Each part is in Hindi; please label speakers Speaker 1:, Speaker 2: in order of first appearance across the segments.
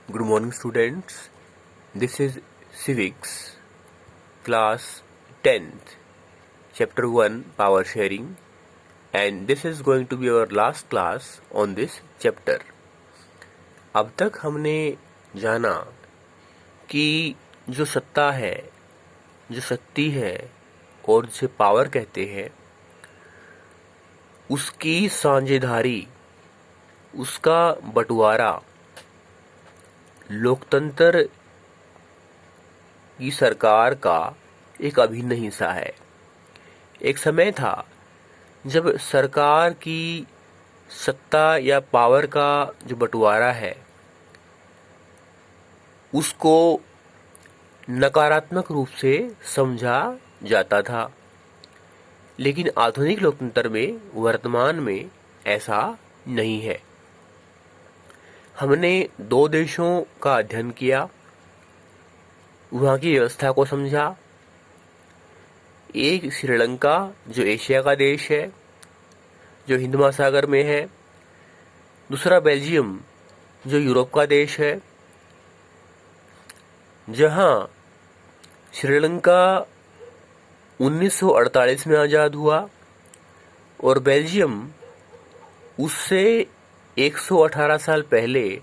Speaker 1: Good morning, students. This is Civics, class 10th, chapter 1, Power Sharing, and this is going to be our last class on this chapter. अब तक हमने जाना कि जो सत्ता है, जो शक्ति है और जिसे पावर कहते हैं, उसकी साझेदारी, उसका बंटवारा लोकतंत्र की सरकार का एक अभिन्न हिस्सा है। एक समय था जब सरकार की सत्ता या पावर का जो बंटवारा है उसको नकारात्मक रूप से समझा जाता था, लेकिन आधुनिक लोकतंत्र में वर्तमान में ऐसा नहीं है। हमने दो देशों का अध्ययन किया, वहाँ की व्यवस्था को समझा। एक श्रीलंका जो एशिया का देश है, जो हिंद महासागर में है। दूसरा बेल्जियम जो यूरोप का देश है। जहाँ श्रीलंका 1948 में आज़ाद हुआ और बेल्जियम उससे 118 साल पहले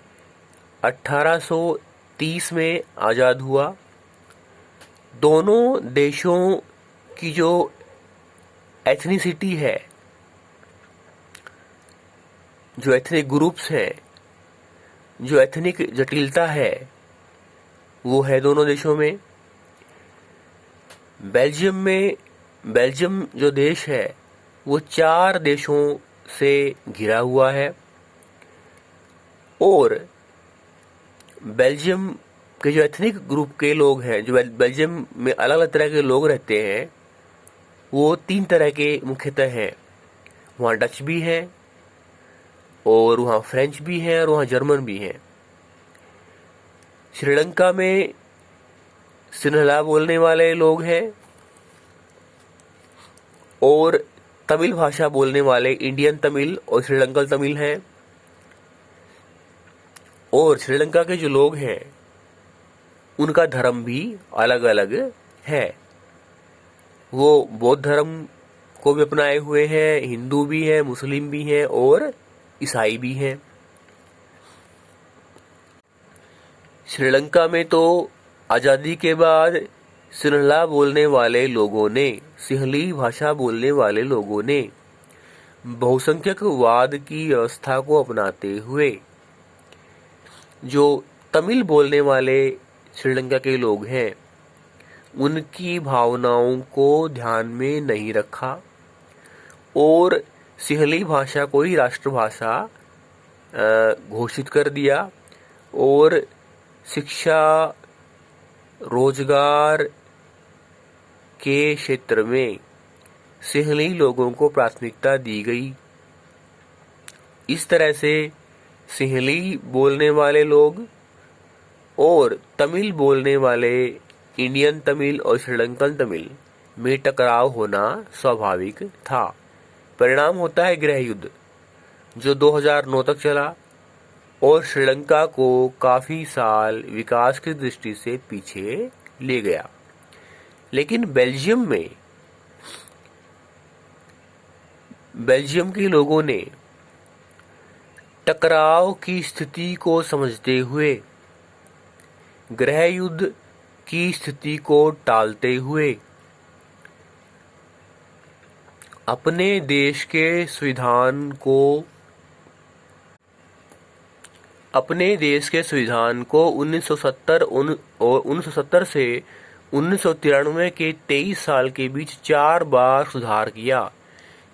Speaker 1: 1830 में आज़ाद हुआ। दोनों देशों की जो एथनिसिटी है, जो एथनिक ग्रुप्स हैं, जो एथनिक जटिलता है, वो है दोनों देशों में। बेल्जियम जो देश है वो 4 देशों से घिरा हुआ है और बेल्जियम के जो एथनिक ग्रुप के लोग हैं, जो बेल्जियम में अलग अलग तरह के लोग रहते हैं, वो 3 तरह के मुख्यतः हैं। वहाँ डच भी हैं और वहाँ फ्रेंच भी हैं और वहाँ जर्मन भी हैं। श्रीलंका में सिन्हला बोलने वाले लोग हैं और तमिल भाषा बोलने वाले इंडियन तमिल और श्रीलंकन तमिल हैं। और श्रीलंका के जो लोग हैं उनका धर्म भी अलग अलग है। वो बौद्ध धर्म को भी अपनाए हुए हैं, हिंदू भी हैं, मुस्लिम भी हैं और ईसाई भी हैं। श्रीलंका में तो आज़ादी के बाद सिन्हला बोलने वाले लोगों ने, सिंहली भाषा बोलने वाले लोगों ने बहुसंख्यकवाद की व्यवस्था को अपनाते हुए जो तमिल बोलने वाले श्रीलंका के लोग हैं उनकी भावनाओं को ध्यान में नहीं रखा और सिंहली भाषा को ही राष्ट्रभाषा घोषित कर दिया और शिक्षा, रोजगार के क्षेत्र में सिंहली लोगों को प्राथमिकता दी गई। इस तरह से सिंहली बोलने वाले लोग और तमिल बोलने वाले इंडियन तमिल और श्रीलंकन तमिल में टकराव होना स्वाभाविक था। परिणाम होता है गृह युद्ध, जो 2009 तक चला और श्रीलंका को काफ़ी साल विकास की दृष्टि से पीछे ले गया। लेकिन बेल्जियम के लोगों ने टकराव की स्थिति को समझते हुए, गृह युद्ध की स्थिति को टालते हुए अपने देश के संविधान को 1970 से 1993 के 23 साल के बीच 4 बार सुधार किया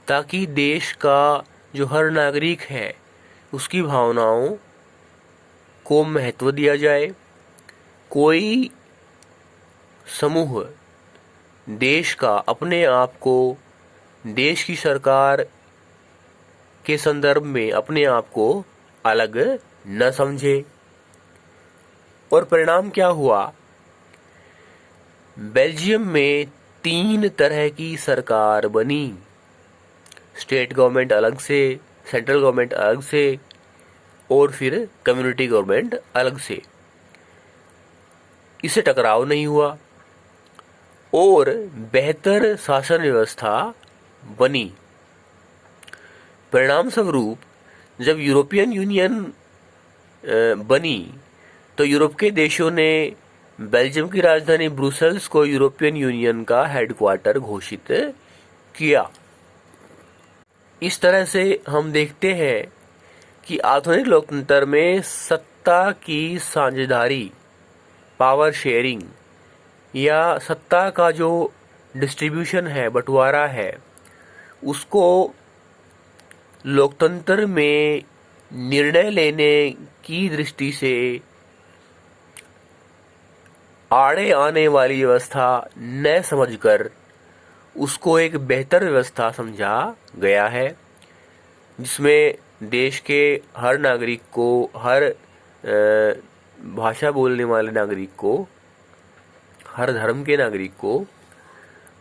Speaker 1: ताकि देश का जो हर नागरिक है उसकी भावनाओं को महत्व दिया जाए। कोई समूह देश का अपने आप को देश की सरकार के संदर्भ में अपने आप को अलग न समझे। और परिणाम क्या हुआ? बेल्जियम में 3 तरह की सरकार बनी। स्टेट गवर्नमेंट अलग से, सेंट्रल गवर्नमेंट अलग से और फिर कम्युनिटी गवर्नमेंट अलग से। इससे टकराव नहीं हुआ और बेहतर शासन व्यवस्था बनी। परिणाम स्वरूप जब यूरोपियन यूनियन बनी तो यूरोप के देशों ने बेल्जियम की राजधानी ब्रुसेल्स को यूरोपियन यूनियन का हेडक्वार्टर घोषित किया। इस तरह से हम देखते हैं कि आधुनिक लोकतंत्र में सत्ता की साझेदारी, पावर शेयरिंग या सत्ता का जो डिस्ट्रीब्यूशन है, बंटवारा है, उसको लोकतंत्र में निर्णय लेने की दृष्टि से आड़े आने वाली व्यवस्था न समझकर उसको एक बेहतर व्यवस्था समझा गया है, जिसमें देश के हर नागरिक को, हर भाषा बोलने वाले नागरिक को, हर धर्म के नागरिक को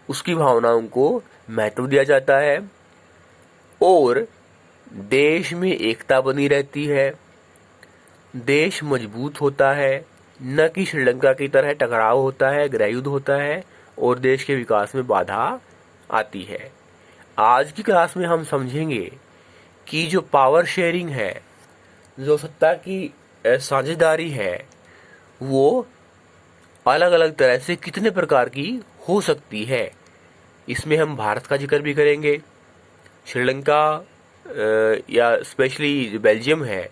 Speaker 1: उसकी भावनाओं को महत्व दिया जाता है और देश में एकता बनी रहती है, देश मजबूत होता है, न कि श्रीलंका की तरह टकराव होता है, गृहयुद्ध होता है और देश के विकास में बाधा आती है। आज की क्लास में हम समझेंगे कि जो पावर शेयरिंग है, जो सत्ता की साझेदारी है, वो अलग अलग तरह से कितने प्रकार की हो सकती है। इसमें हम भारत का जिक्र भी करेंगे, श्रीलंका या स्पेशली जो बेल्जियम है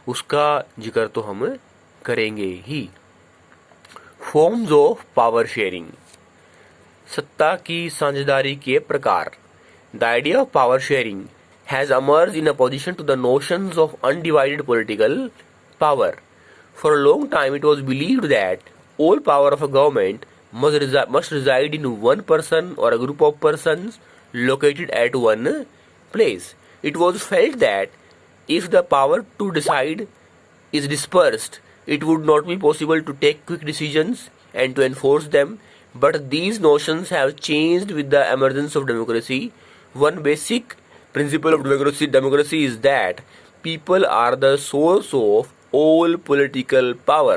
Speaker 1: उसका जिक्र तो हम करेंगे ही। फॉर्म्स ऑफ पावर शेयरिंग, सत्ता की साझेदारी के प्रकार। The idea of power sharing has emerged in opposition to the notions of undivided political power. For a long time it was believed that all power of a government must reside in one person or a group of persons located at one place. It was felt that if the power to decide is dispersed, it would not be possible to take quick decisions and to enforce them. But these notions have changed with the emergence of democracy. One basic principle of democracy is that people are the source of all political power.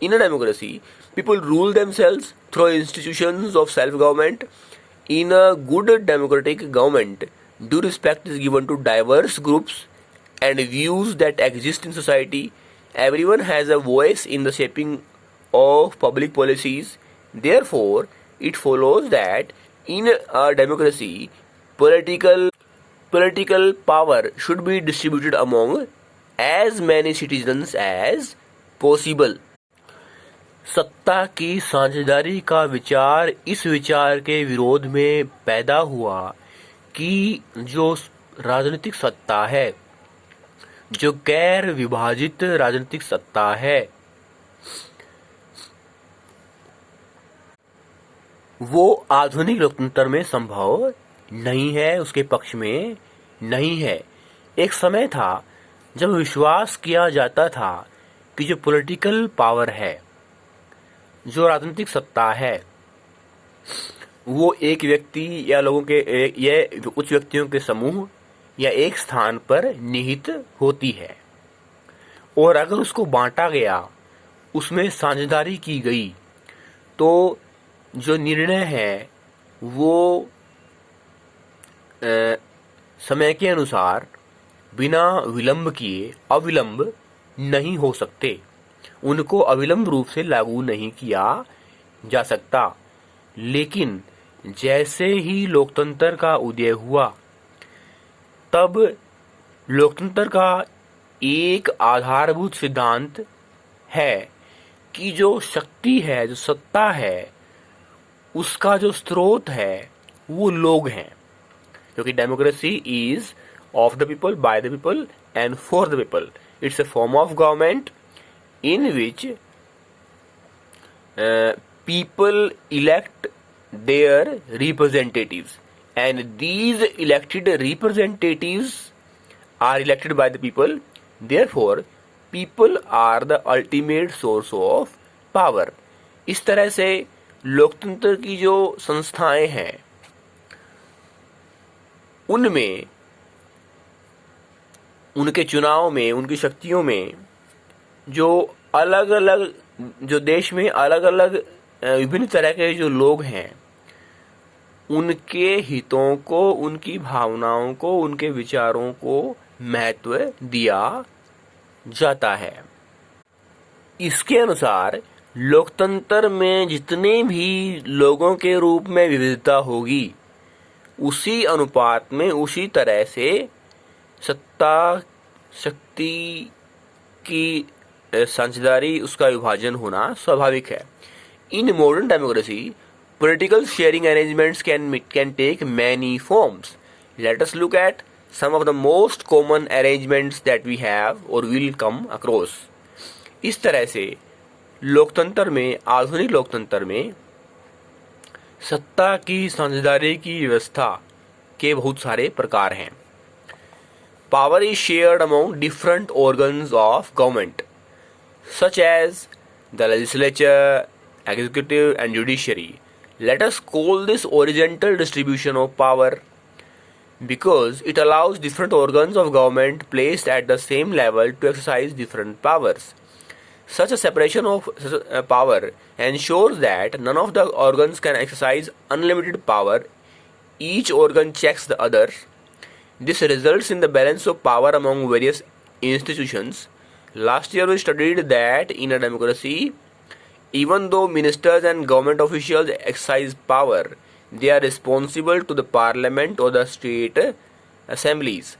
Speaker 1: In a democracy, people rule themselves through institutions of self-government. In a good democratic government, due respect is given to diverse groups and views that exist in society. Everyone has a voice in the shaping of public policies. Therefore, it follows that in a democracy, political power should be distributed among as many citizens as possible. सत्ता की साझेदारी का विचार इस विचार के विरोध में पैदा हुआ कि जो राजनीतिक सत्ता है, जो गैर विभाजित राजनीतिक सत्ता है, वो आधुनिक लोकतंत्र में संभव नहीं है, उसके पक्ष में नहीं है। एक समय था जब विश्वास किया जाता था कि जो पॉलिटिकल पावर है, जो राजनीतिक सत्ता है, वो एक व्यक्ति या लोगों के या कुछ व्यक्तियों के समूह या एक स्थान पर निहित होती है और अगर उसको बांटा गया, उसमें साझेदारी की गई, तो जो निर्णय है वो समय के अनुसार बिना विलंब किए अविलंब नहीं हो सकते, उनको अविलंब रूप से लागू नहीं किया जा सकता। लेकिन जैसे ही लोकतंत्र का उदय हुआ, तब लोकतंत्र का एक आधारभूत सिद्धांत है कि जो शक्ति है, जो सत्ता है, उसका जो स्रोत है वो लोग हैं, क्योंकि democracy is of the people, by the people and for the people. It's a form of government in which people elect their representatives, and these elected representatives are elected by the people. Therefore, people are the ultimate source of power. इस तरह से लोकतंत्र की जो संस्थाएं हैं, उनमें, उनके चुनाव में, उनकी शक्तियों में जो अलग अलग जो देश में अलग अलग विभिन्न तरह के जो लोग हैं, उनके हितों को, उनकी भावनाओं को, उनके विचारों को महत्व दिया जाता है। इसके अनुसार लोकतंत्र में जितने भी लोगों के रूप में विविधता होगी, उसी अनुपात में, उसी तरह से सत्ता, शक्ति की साझेदारी, उसका विभाजन होना स्वाभाविक है। In modern democracy, political sharing arrangements can take many forms. Let us look at some of the most common arrangements that we have or will come across. इस तरह से लोकतंत्र में, आधुनिक लोकतंत्र में सत्ता की साझेदारी की व्यवस्था के बहुत सारे प्रकार हैं। Power is shared among different organs of government, such as the legislature, executive and judiciary. Let us call this horizontal distribution of power because it allows different organs of government placed at the same level to exercise different powers. Such a separation of power ensures that none of the organs can exercise unlimited power. Each organ checks the other. This results in the balance of power among various institutions. Last year we studied that in a democracy, even though ministers and government officials exercise power, they are responsible to the parliament or the state assemblies.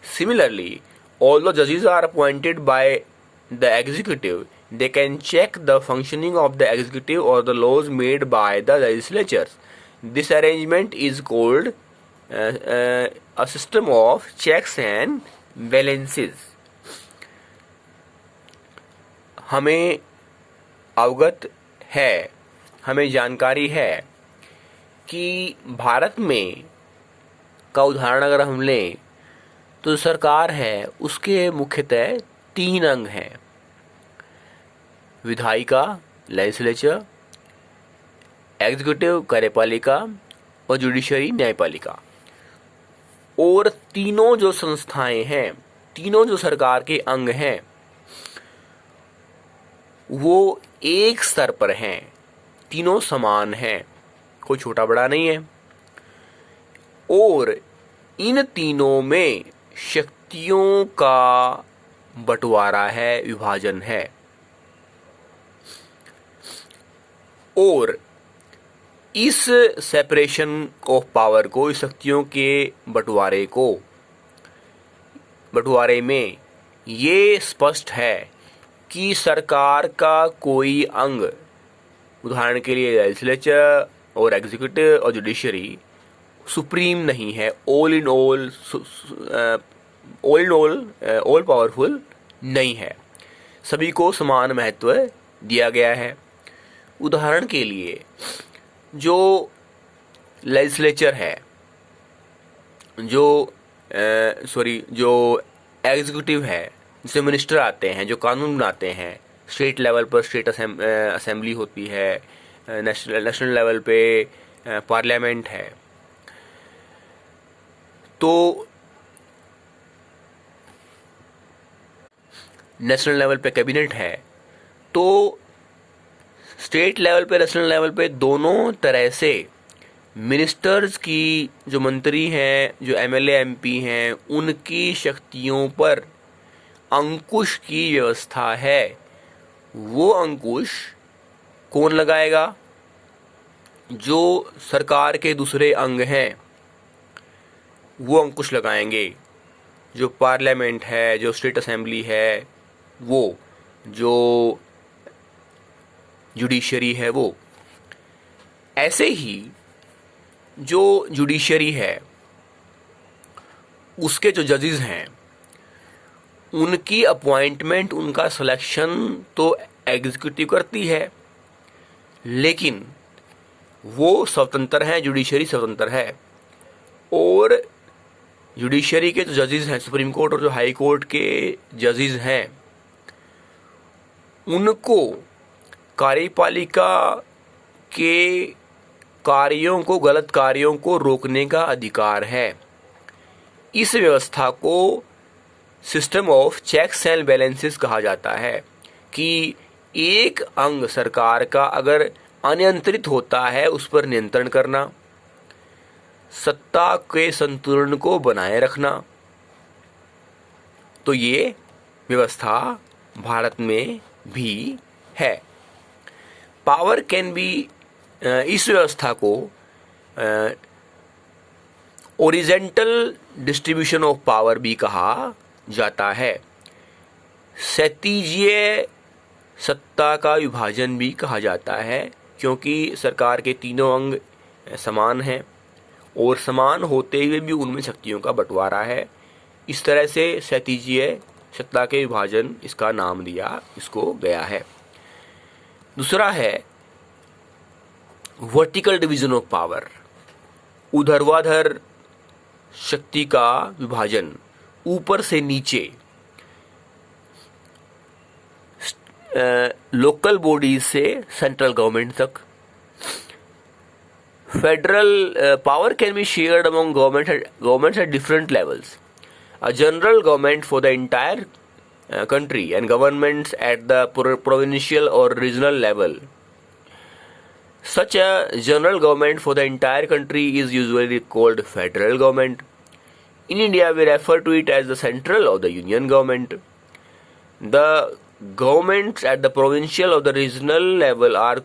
Speaker 1: Similarly, although judges are appointed by the executive, they can check the functioning of the executive or the laws made by the legislatures. This arrangement is called a system of checks and balances. हमें अवगत है, हमें जानकारी है कि भारत में का उदाहरण अगर हम लें तो सरकार है, उसके मुख्यतः 3 अंग हैं: विधायिका लेजिस्लेचर, एग्जीक्यूटिव कार्यपालिका और जुडिशरी न्यायपालिका। और तीनों जो संस्थाएं हैं, तीनों जो सरकार के अंग हैं, वो एक स्तर पर हैं, तीनों समान हैं, कोई छोटा बड़ा नहीं है। और इन तीनों में शक्तियों का बंटवारा है, विभाजन है। और इस सेपरेशन ऑफ पावर को, इस शक्तियों के बंटवारे में ये स्पष्ट है कि सरकार का कोई अंग, उदाहरण के लिए लेजिस्लेचर और एग्जीक्यूटिव और जुडिशरी, सुप्रीम नहीं है, ऑल इन ऑल पावरफुल नहीं है। सभी को समान महत्व दिया गया है। उदाहरण के लिए जो लेजिस्लेचर है, जो एग्जीक्यूटिव है, जिससे मिनिस्टर आते हैं, जो कानून बनाते हैं, स्टेट लेवल पर स्टेट असेंबली होती है, नेशनल लेवल पे पार्लियामेंट है। तो नेशनल लेवल पे कैबिनेट है। तो स्टेट लेवल पे, नेशनल लेवल पे दोनों तरह से मिनिस्टर्स की, जो मंत्री हैं, जो एमएलए एमपी हैं, उनकी शक्तियों पर अंकुश की व्यवस्था है। वो अंकुश कौन लगाएगा? जो सरकार के दूसरे अंग हैं, वो अंकुश लगाएंगे। जो पार्लियामेंट है, जो स्टेट असेंबली है, वो जो जुडिशरी है, वो। ऐसे ही जो जुडिशरी है, उसके जो जजेस हैं, उनकी अपॉइंटमेंट, उनका सिलेक्शन तो एग्जीक्यूटिव करती है, लेकिन वो स्वतंत्र हैं, जुडिशरी स्वतंत्र है। और जुडिशरी के जो जजेस हैं, सुप्रीम कोर्ट और जो हाई कोर्ट के जजेस हैं, उनको कार्यपालिका के कार्यों को, गलत कार्यों को रोकने का अधिकार है। इस व्यवस्था को system of checks and balances कहा जाता है कि एक अंग सरकार का अगर अनियंत्रित होता है उस पर नियंत्रण करना, सत्ता के संतुलन को बनाए रखना, तो ये व्यवस्था भारत में भी है। पावर कैन बी, इस व्यवस्था को ओरिजेंटल डिस्ट्रीब्यूशन ऑफ पावर भी कहा जाता है। क्षैतिजीय सत्ता का विभाजन भी कहा जाता है, क्योंकि सरकार के तीनों अंग समान हैं और समान होते हुए भी उनमें शक्तियों का बंटवारा है। इस तरह से क्षैतिजीय सत्ता के विभाजन इसका नाम दिया इसको गया है। दूसरा है वर्टिकल डिवीजन ऑफ पावर, ऊर्ध्वाधर शक्ति का विभाजन, ऊपर से नीचे, लोकल बॉडीज से सेंट्रल गवर्नमेंट तक। Federal power can be shared among governments at different levels, a general government for the entire country and governments at the provincial or regional level. Such a general government for the entire country is usually called federal government. In India, we refer to it as the central or the union government. The governments at the provincial or the regional level are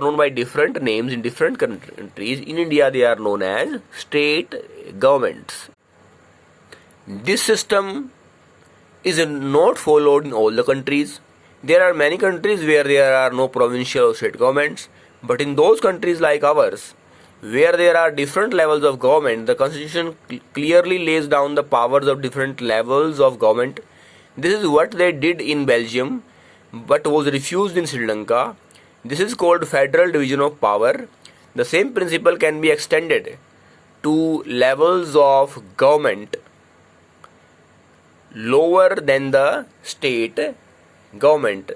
Speaker 1: known by different names in different countries. In India, they are known as state governments. This system is not followed in all the countries. There are many countries where there are no provincial or state governments, but in those countries like ours, where there are different levels of government, the constitution clearly lays down the powers of different levels of government. This is what they did in Belgium, but was refused in Sri Lanka. This is called federal division of power. The same principle can be extended to levels of government lower than the state government,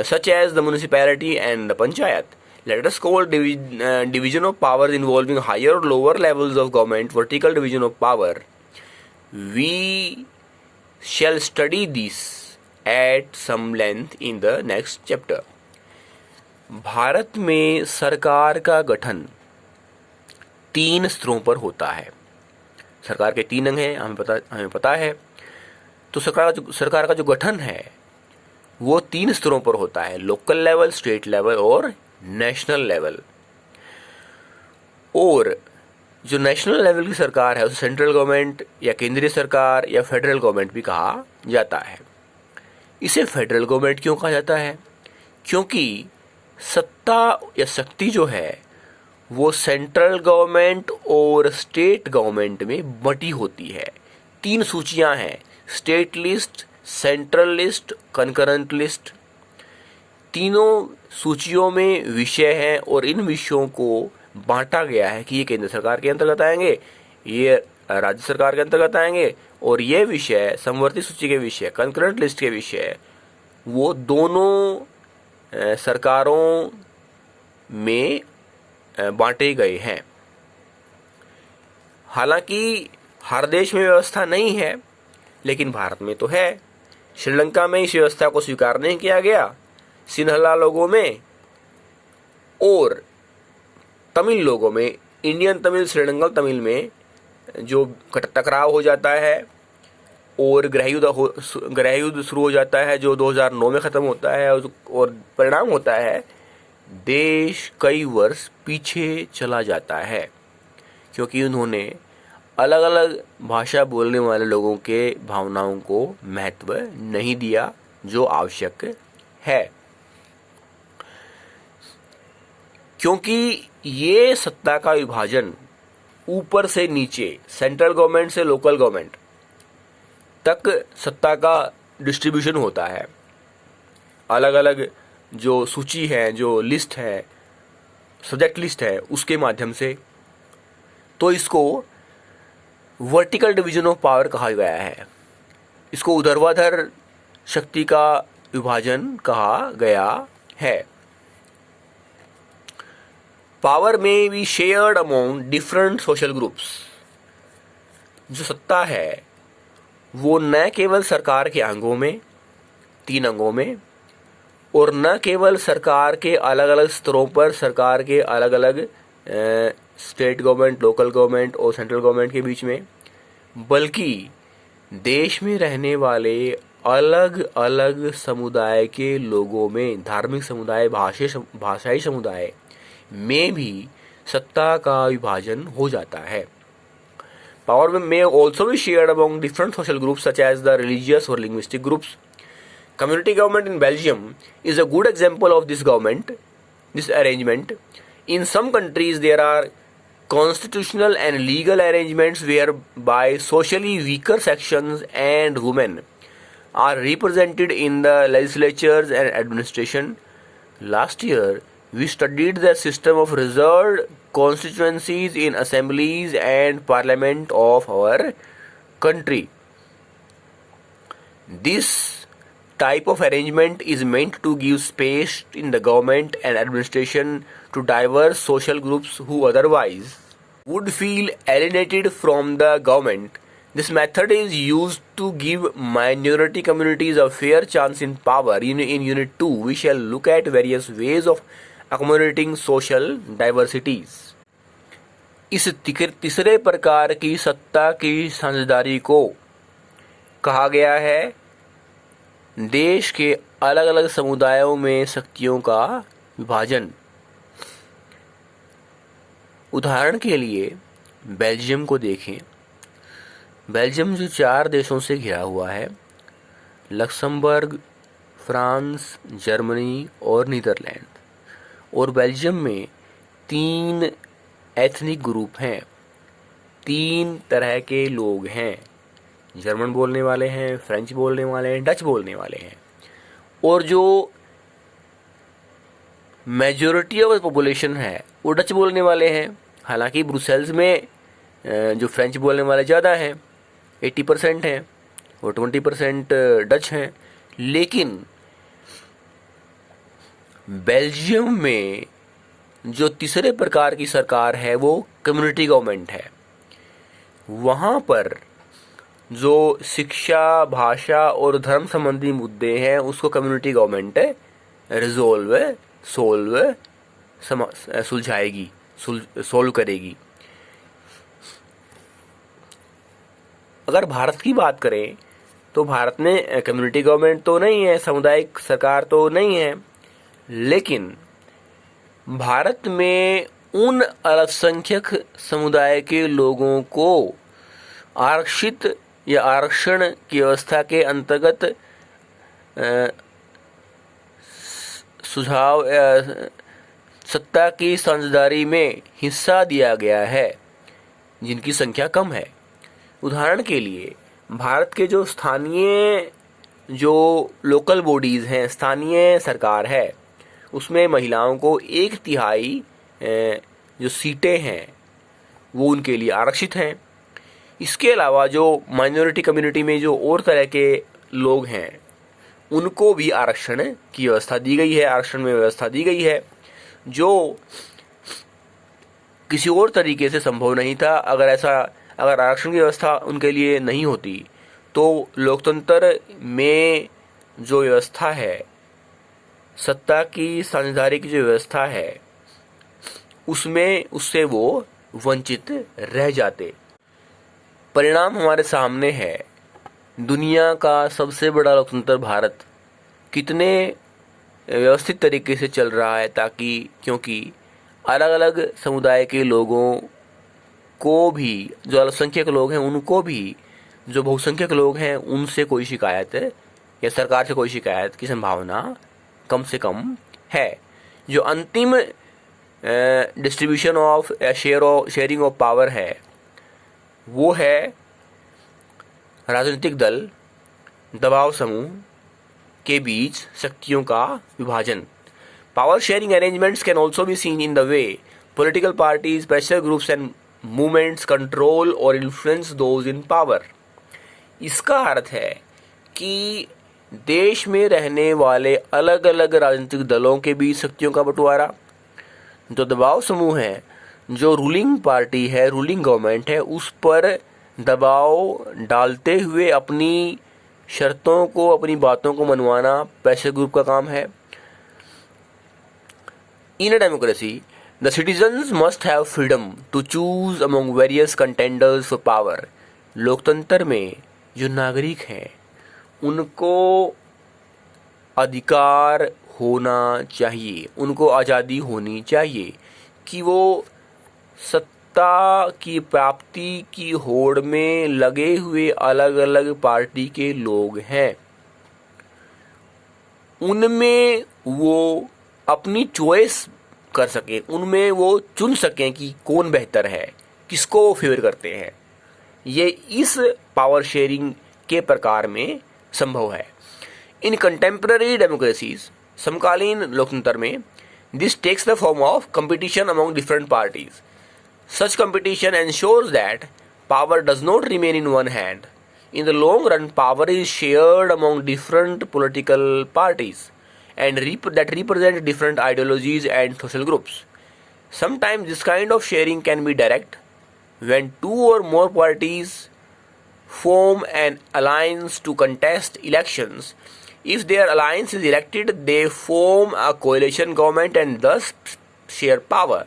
Speaker 1: such as the municipality and the panchayat. Let us call division of powers involving higher or lower levels of government vertical division of power. We shall study this at some length in the next chapter. Bharat में सरकार का गठन 3 स्तरों पर होता है। सरकार के 3 अंग हैं, हमें पता है। तो सरकार का जो गठन है वो 3 स्तरों पर होता है, लोकल लेवल, स्टेट लेवल और नेशनल लेवल। और जो नेशनल लेवल की सरकार है उसे सेंट्रल गवर्नमेंट या केंद्रीय सरकार या फेडरल गवर्नमेंट भी कहा जाता है। इसे फेडरल गवर्नमेंट क्यों कहा जाता है? क्योंकि सत्ता या शक्ति जो है वो सेंट्रल गवर्नमेंट और स्टेट गवर्नमेंट में बटी होती है। 3 सूचियां हैं, state list, central list, concurrent list. तीनों सूचियों में विषय हैं और इन विषयों को बांटा गया है कि ये केंद्र सरकार के अंतर्गत आएंगे, ये राज्य सरकार के अंतर्गत आएंगे, और ये विषय समवर्ती सूची के विषय, कंकरेंट लिस्ट के विषय, वो दोनों सरकारों में बांटे गए हैं। हालांकि हर देश में व्यवस्था नहीं है, लेकिन भारत में तो है। श्रीलंका में इस व्यवस्था को स्वीकार नहीं किया गया, सिन्हला लोगों में और तमिल लोगों में, इंडियन तमिल, श्रीलंकन तमिल में जो टकराव हो जाता है और गृह युद्ध शुरू हो जाता है जो 2009 में ख़त्म होता है, और परिणाम होता है देश कई वर्ष पीछे चला जाता है, क्योंकि उन्होंने अलग अलग भाषा बोलने वाले लोगों के भावनाओं को महत्व नहीं दिया जो आवश्यक है। क्योंकि ये सत्ता का विभाजन ऊपर से नीचे, सेंट्रल गवर्नमेंट से लोकल गवर्नमेंट तक सत्ता का डिस्ट्रीब्यूशन होता है। अलग अलग जो सूची है, जो लिस्ट है, सब्जेक्ट लिस्ट है, उसके माध्यम से, तो इसको वर्टिकल डिवीजन ऑफ पावर कहा गया है। इसको ऊर्ध्वाधर शक्ति का विभाजन कहा गया है। पावर में be shared among different social groups. जो सत्ता है वो न केवल सरकार के अंगों में, 3 अंगों में, और न केवल सरकार के अलग अलग स्तरों पर, सरकार के अलग अलग स्टेट गवर्नमेंट, लोकल गवर्नमेंट और सेंट्रल गवर्नमेंट के बीच में, बल्कि देश में रहने वाले अलग अलग समुदाय के लोगों में, धार्मिक समुदाय, भाषाई समुदाय में भी सत्ता का विभाजन हो जाता है। Power may also be shared among different social groups such as the religious or linguistic groups. Community government in Belgium is a good example of this arrangement. In some countries there are constitutional and legal arrangements whereby socially weaker sections and women are represented in the legislatures and administration. Last year, we studied the system of reserved constituencies in assemblies and parliament of our country. This type of arrangement is meant to give space in the government and administration to diverse social groups who otherwise would feel alienated from the government. This method is used to give minority communities a fair chance in power. In Unit 2, we shall look at various ways of accommodating social diversities. इस तीसरे प्रकार की सत्ता की साझेदारी को कहा गया है देश के अलग अलग समुदायों में शक्तियों का विभाजन। उदाहरण के लिए बेल्जियम को देखें। बेल्जियम जो 4 देशों से घिरा हुआ है, लक्समबर्ग, फ्रांस, जर्मनी और नीदरलैंड। और बेल्जियम में 3 एथनिक ग्रुप हैं, 3 तरह के लोग हैं। जर्मन बोलने वाले हैं, फ्रेंच बोलने वाले हैं, डच बोलने वाले हैं। और जो मेजॉरिटी ऑफ पॉपुलेशन है वो डच बोलने वाले हैं। हालांकि ब्रुसेल्स में जो फ्रेंच बोलने वाले ज़्यादा हैं, 80% हैं और 20% डच हैं। लेकिन बेल्जियम में जो तीसरे प्रकार की सरकार है वो कम्युनिटी गवर्नमेंट है। वहाँ पर जो शिक्षा, भाषा और धर्म संबंधी मुद्दे हैं उसको कम्युनिटी गवर्नमेंट सोल्व करेगी। अगर भारत की बात करें तो भारत में कम्युनिटी गवर्नमेंट तो नहीं है, सामुदायिक सरकार तो नहीं है, लेकिन भारत में उन अल्पसंख्यक समुदाय के लोगों को आरक्षित या आरक्षण की व्यवस्था के अंतर्गत सुझाव सत्ता की साझेदारी में हिस्सा दिया गया है जिनकी संख्या कम है। उदाहरण के लिए भारत के जो स्थानीय जो लोकल बॉडीज़ हैं, स्थानीय सरकार है, उसमें महिलाओं को 1/3 जो सीटें हैं वो उनके लिए आरक्षित हैं। इसके अलावा जो माइनॉरिटी कम्युनिटी में जो और तरह के लोग हैं उनको भी आरक्षण की व्यवस्था दी गई है, आरक्षण में व्यवस्था दी गई है, जो किसी और तरीके से संभव नहीं था। अगर आरक्षण की व्यवस्था उनके लिए नहीं होती तो लोकतंत्र में जो व्यवस्था है, सत्ता की साझेदारी की जो व्यवस्था है, उससे वो वंचित रह जाते। परिणाम हमारे सामने है। दुनिया का सबसे बड़ा लोकतंत्र भारत कितने व्यवस्थित तरीके से चल रहा है, क्योंकि अलग अलग समुदाय के लोगों को भी, जो अल्पसंख्यक लोग हैं उनको भी, जो बहुसंख्यक लोग हैं उनसे कोई शिकायत या सरकार से कोई शिकायत की संभावना कम से कम है। जो अंतिम distribution of sharing of power है वो है राजनीतिक दल, दबाव समूह के बीच शक्तियों का विभाजन। Power sharing arrangements can also be seen in the way political parties, pressure groups and movements control और इन्फ्लुएंस दोज इन पावर। इसका अर्थ है कि देश में रहने वाले अलग अलग राजनीतिक दलों के बीच शक्तियों का बंटवारा, जो दबाव समूह है, जो रूलिंग पार्टी है, रूलिंग गवर्नमेंट है, उस पर दबाव डालते हुए अपनी शर्तों को, अपनी बातों को मनवाना प्रेशर ग्रुप का काम है। In a democracy, the citizens must have freedom to choose among various contenders for power. लोकतंत्र में जो नागरिक हैं उनको अधिकार होना चाहिए, उनको आज़ादी होनी चाहिए कि वो सत्ता की प्राप्ति की होड़ में लगे हुए अलग अलग पार्टी के लोग हैं, उनमें वो अपनी चॉइस कर सकें, उनमें वो चुन सकें कि कौन बेहतर है, किसको वो फेवर करते हैं। ये इस पावर शेयरिंग के प्रकार में संभव है। इन कंटेम्पररी डेमोक्रेसीज, समकालीन लोकतंत्र में, this takes the form of competition among different parties. Such competition ensures that power does not remain in one hand. In the long run, power is shared among different political parties and that represent different ideologies and social groups. Sometimes this kind of sharing can be direct, when two or more parties form an alliance to contest elections. If their alliance is elected, they form a coalition government and thus share power.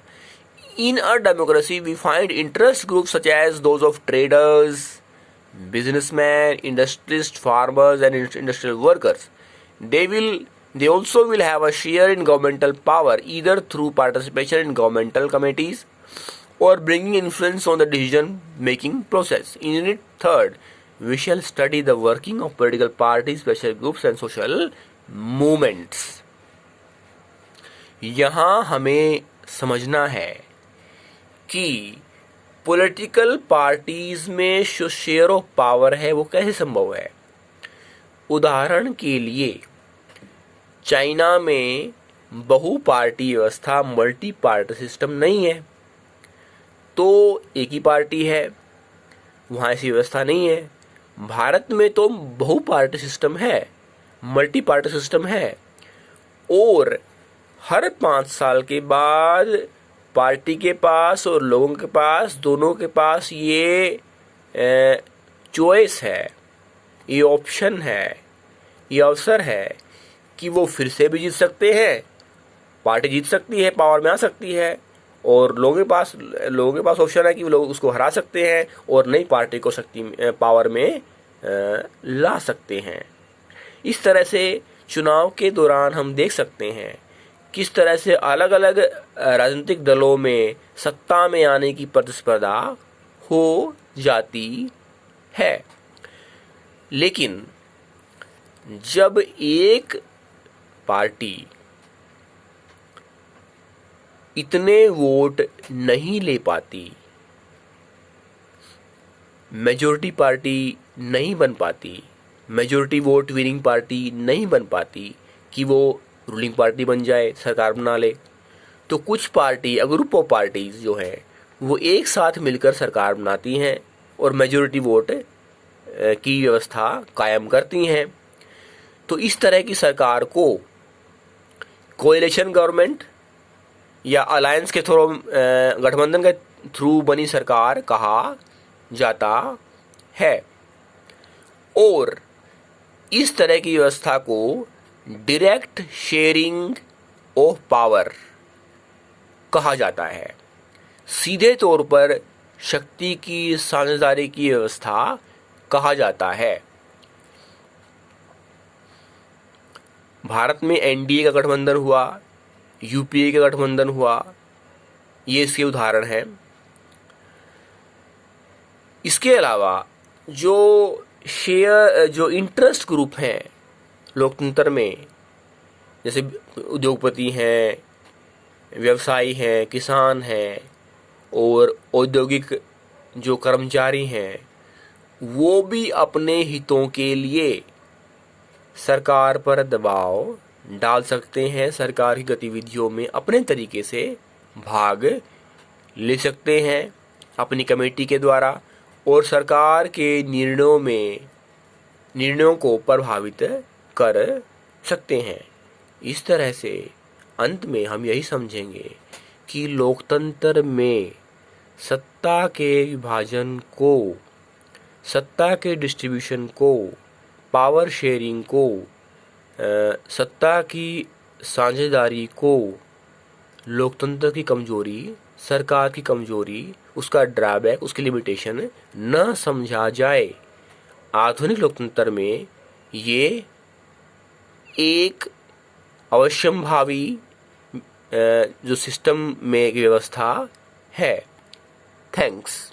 Speaker 1: In a democracy, we find interest groups such as those of traders, businessmen, industrialists, farmers and industrial workers. They also will have a share in governmental power, either through participation in governmental committees or bringing influence on the decision making process. In Unit 3rd, we shall study the working of political parties, special groups and social movements. यहाँ हमें समझना है कि पॉलिटिकल पार्टीज में जो शेयर ऑफ पावर है वो कैसे संभव है। उदाहरण के लिए चाइना में बहु पार्टी व्यवस्था, मल्टी पार्टी सिस्टम नहीं है, तो एक ही पार्टी है, वहाँ ऐसी व्यवस्था नहीं है। भारत में तो बहु पार्टी सिस्टम है, मल्टी पार्टी सिस्टम है, और हर 5 साल के बाद पार्टी के पास और लोगों के पास, दोनों के पास ये चॉइस है, ये ऑप्शन है, ये अवसर है कि वो फिर से भी जीत सकते हैं, पार्टी जीत सकती है, पावर में आ सकती है, और लोगों के पास ऑप्शन है कि वो लोग उसको हरा सकते हैं और नई पार्टी को पावर में ला सकते हैं। इस तरह से चुनाव के दौरान हम देख सकते हैं किस तरह से अलग अलग राजनीतिक दलों में सत्ता में आने की प्रतिस्पर्धा हो जाती है। लेकिन जब एक पार्टी इतने वोट नहीं ले पाती, मेजॉरिटी पार्टी नहीं बन पाती, मेजॉरिटी वोट विनिंग पार्टी नहीं बन पाती कि वो रूलिंग पार्टी बन जाए, सरकार बना ले, तो कुछ पार्टी, ग्रुप ऑफ पार्टीज जो है वो एक साथ मिलकर सरकार बनाती हैं और मेजॉरिटी वोट की व्यवस्था कायम करती हैं। तो इस तरह की सरकार को कोएलिशन गवर्नमेंट या अलायंस के थ्रू, गठबंधन के थ्रू बनी सरकार कहा जाता है। और इस तरह की व्यवस्था को डायरेक्ट शेयरिंग ऑफ पावर कहा जाता है। सीधे तौर पर शक्ति की साझेदारी की व्यवस्था कहा जाता है। भारत में एनडीए का गठबंधन हुआ, यूपीए का गठबंधन हुआ, ये इसके उदाहरण हैं। इसके अलावा जो इंटरेस्ट ग्रुप हैं लोकतंत्र में, जैसे उद्योगपति हैं, व्यवसायी हैं, किसान हैं और औद्योगिक जो कर्मचारी हैं, वो भी अपने हितों के लिए सरकार पर दबाव डाल सकते हैं, सरकार की गतिविधियों में अपने तरीके से भाग ले सकते हैं अपनी कमेटी के द्वारा, और सरकार के निर्णयों को प्रभावित कर सकते हैं। इस तरह से अंत में हम यही समझेंगे कि लोकतंत्र में सत्ता के विभाजन को, सत्ता के डिस्ट्रीब्यूशन को, पावर शेयरिंग को, सत्ता की साझेदारी को लोकतंत्र की कमजोरी, सरकार की कमजोरी, उसका ड्रॉबैक, उसकी लिमिटेशन न समझा जाए। आधुनिक लोकतंत्र में ये एक अवश्यंभावी जो सिस्टम में एक व्यवस्था है। थैंक्स।